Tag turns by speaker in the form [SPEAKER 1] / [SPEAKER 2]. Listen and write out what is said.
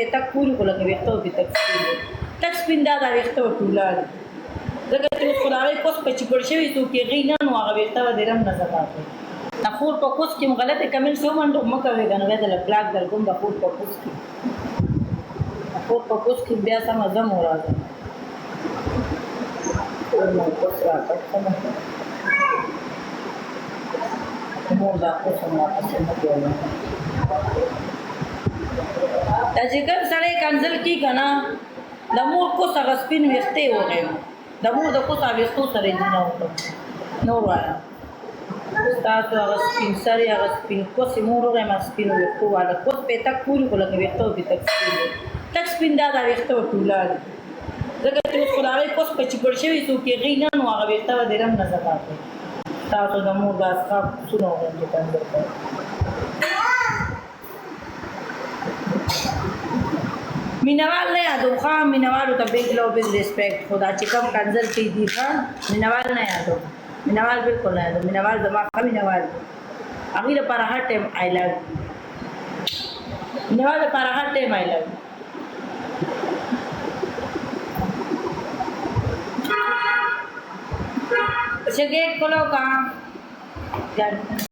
[SPEAKER 1] په تک پورې خو لکه ویښته به تک سپین دی تک سپین دا ویښته به ټوله دی ځکه چې اوس خو د هغې کوس په چیپړ شوي څوک هغې نه نو هغه ویښته به د رنګ نه زده کوي د خور په کوس کې هم غلطې کمنټس ومنډو مه کوئ که نو بیا دله بلاک درکوم د خور په کوس کې د خور په کوس کې بیا سمه ځم و راځم کوس راکټ سمه مور دا کوس هم واپس نه کوي دا چې کوم سړی کنځل کي که نه د مور کوس هغه سپین ویښتې وغیم د مور د کوس هغه ویښتو سره یې نه وکړم نور وایم تاسو هغه سپین سرې هغه سپین کوس یې مور وغیم هغه سپینو ویښتو والا کوس په تک پورې خو لکه ویښته به تک سپین دی تک سپین دا ویښته به ټوله دی ځکه چې اوس خو د هغې کوس په چیپړ شوي څوک هغې نه نو هغه ویښته به د رنګ نه زده کوي تاسو د مور دا ستا پسونه وغیم چې کنځل کوي مینوال نه یادوم ښه مینوالو ته بگ لو بگ ریسپیکټ خو دا چې کوم کنځل کوي دي ښه مینوال نه یادوم مینوال بالکل نه یادوم مینوال زما ښه مینوال دی هغوی لپاره هر ټایم آی لو مینوال لپاره هر ټایم آی لو अच्छा गेट खोलो कहाँ